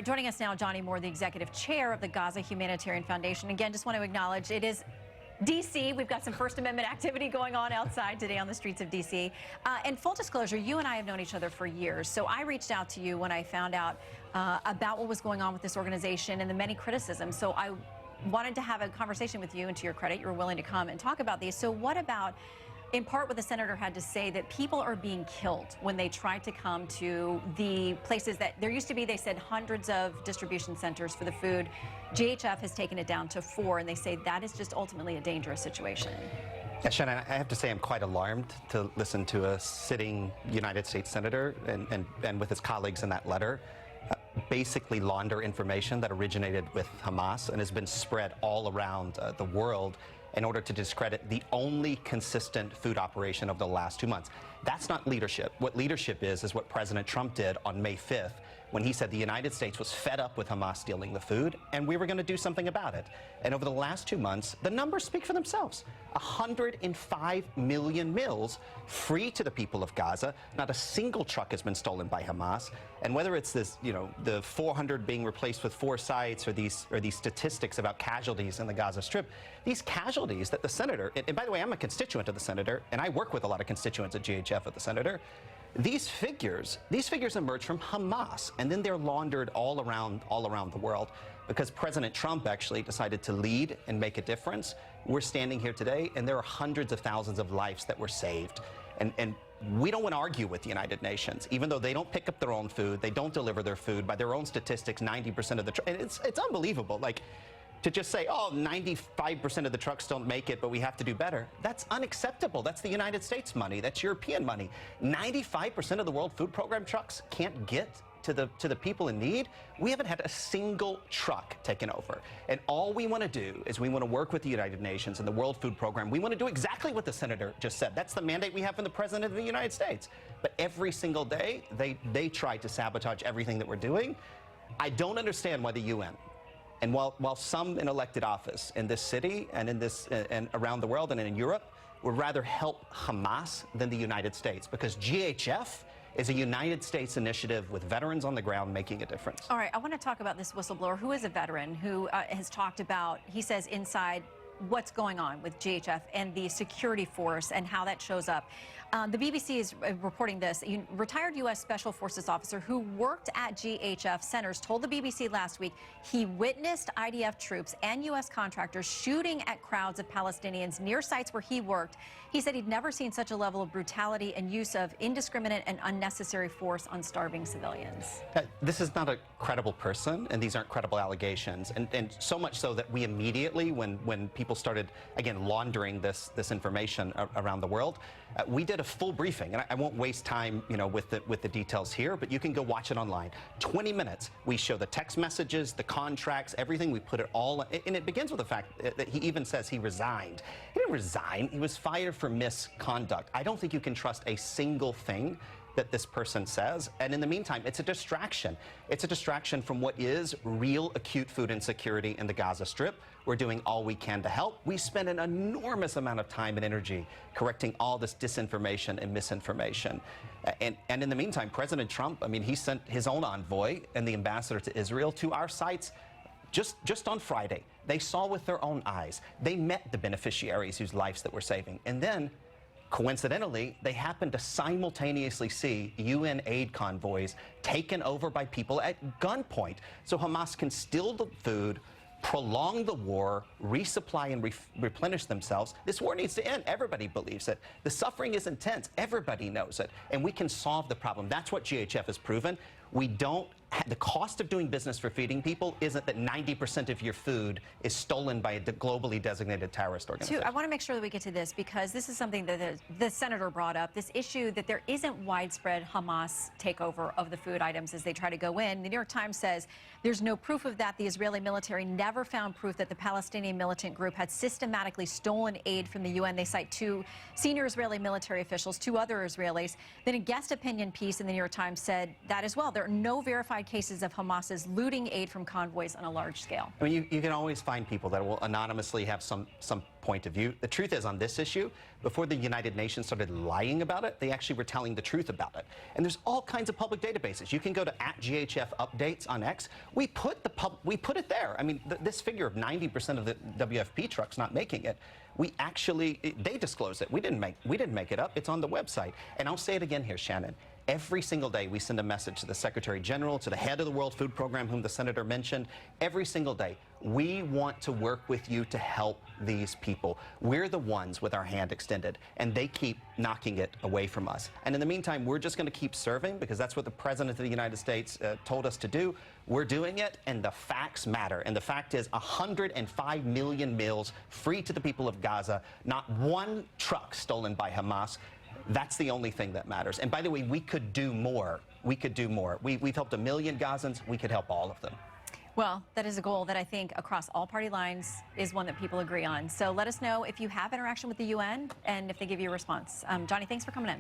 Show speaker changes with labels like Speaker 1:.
Speaker 1: Joining us now, Johnnie Moore, the executive chair of the Gaza Humanitarian Foundation. Again, just want to acknowledge it is D.C. We've got some First Amendment activity going on outside today on the streets of D.C. And full disclosure, you and I have known each other for years. So I reached out to you when I found out about what was going on with this organization and the many criticisms. So I wanted to have a conversation with you, and to your credit, you were willing to come and talk about these. So what about, in part, what the senator had to say, that people are being killed when they try to come to the places that there used to be, they said, hundreds of distribution centers for the food. GHF has taken it down to 4, and they say that is just ultimately a dangerous situation.
Speaker 2: Yeah, Shannon, I have to say I'm quite alarmed to listen to a sitting United States senator and with his colleagues in that letter basically launder information that originated with Hamas and has been spread all around the world in order to discredit the only consistent food operation of the last 2 months. That's not leadership. What leadership is what President Trump did on May 5th when he said the United States was fed up with Hamas stealing the food and we were going to do something about it. And over the last 2 months, the numbers speak for themselves. 105 million meals free to the people of Gaza. Not a single truck has been stolen by Hamas. And whether it's this, the 400 being replaced with 4 sites, or these statistics about casualties in the Gaza Strip, these casualties that the senator, and by the way, I'm a constituent of the senator, and I work with a lot of constituents at GHF of the senator. These figures emerge from Hamas, and then they're laundered all around the world because President Trump actually decided to lead and make a difference. We're standing here today, and there are hundreds of thousands of lives that were saved. And we don't want to argue with the United Nations, even though they don't pick up their own food, they don't deliver their food. By their own statistics, 90% of the and it's unbelievable. Like, to just say, oh, 95% of the trucks don't make it, but we have to do better. That's unacceptable. That's the United States money. That's European money. 95% of the World Food Program trucks can't get to the people in need. We haven't had a single truck taken over. And all we want to do is we want to work with the United Nations and the World Food Program. We want to do exactly what the senator just said. That's the mandate we have from the President of the United States. But every single day, they try to sabotage everything that we're doing. I don't understand why the UN, and while some in elected office in this city and and around the world and in Europe would rather help Hamas than the United States, because GHF is a United States initiative with veterans on the ground making a difference.
Speaker 1: All right, I want to talk about this whistleblower who is a veteran who has talked about, he says, inside what's going on with GHF and the security force and how that shows up. The BBC is reporting this. A retired U.S. Special Forces officer who worked at GHF centers told the BBC last week he witnessed IDF troops and U.S. contractors shooting at crowds of Palestinians near sites where he worked. He said he'd never seen such a level of brutality and use of indiscriminate and unnecessary force on starving civilians.
Speaker 2: This is not a credible person, and these aren't credible allegations. And so much so that we immediately, when people started, again, laundering this information around the world, we did a full briefing, and I won't waste time, with the details here, but you can go watch it online. 20 minutes. We show the text messages, the contracts, everything. We put it all, and it begins with the fact that he even says he resigned. He didn't resign. He was fired for misconduct. I don't think you can trust a single thing that this person says. And in the meantime, it's a distraction. It's a distraction from what is real acute food insecurity in the Gaza Strip. We're doing all we can to help. We spend an enormous amount of time and energy correcting all this disinformation and misinformation. And in the meantime, President Trump, he sent his own envoy and the ambassador to Israel to our sites just on Friday. They saw with their own eyes. They met the beneficiaries whose lives that we're saving. And then, coincidentally, they happened to simultaneously see UN aid convoys taken over by people at gunpoint. So Hamas can steal the food, prolong the war, resupply and replenish themselves. This war needs to end. Everybody believes it. The suffering is intense. Everybody knows it. And we can solve the problem. That's what GHF has proven. We don't. The cost of doing business for feeding people isn't that 90% of your food is stolen by a globally designated terrorist organization.
Speaker 1: I want to make sure that we get to this, because this is something that the senator brought up, this issue that there isn't widespread Hamas takeover of the food items as they try to go in. The New York Times says there's no proof of that. The Israeli military never found proof that the Palestinian militant group had systematically stolen aid from the UN. They cite 2 senior Israeli military officials, 2 other Israelis. Then a guest opinion piece in the New York Times said that as well. There are no verified verified cases of Hamas's looting aid from convoys on a large scale.
Speaker 2: I mean, you can always find people that will anonymously have some point of view. The truth is, on this issue, before the United Nations started lying about it, they actually were telling the truth about it. And there's all kinds of public databases. You can go to @GHF updates on X. We put it there. I mean, this figure of 90% of the WFP trucks not making it, they disclose it. We didn't make it up. It's on the website. And I'll say it again here, Shannon. Every single day we send a message to the Secretary General, to the head of the World Food Program, whom the Senator mentioned. Every single day, we want to work with you to help these people. We're the ones with our hand extended, and they keep knocking it away from us. And in the meantime, we're just going to keep serving, because that's what the President of the United States told us to do. We're doing it, and the facts matter. And the fact is 105 million meals free to the people of Gaza, not one truck stolen by Hamas. That's the only thing that matters. And by the way, we could do more. We could do more. We've helped 1 million Gazans. We could help all of them.
Speaker 1: Well, that is a goal that I think across all party lines is one that people agree on. So let us know if you have interaction with the UN and if they give you a response. Johnnie, thanks for coming in.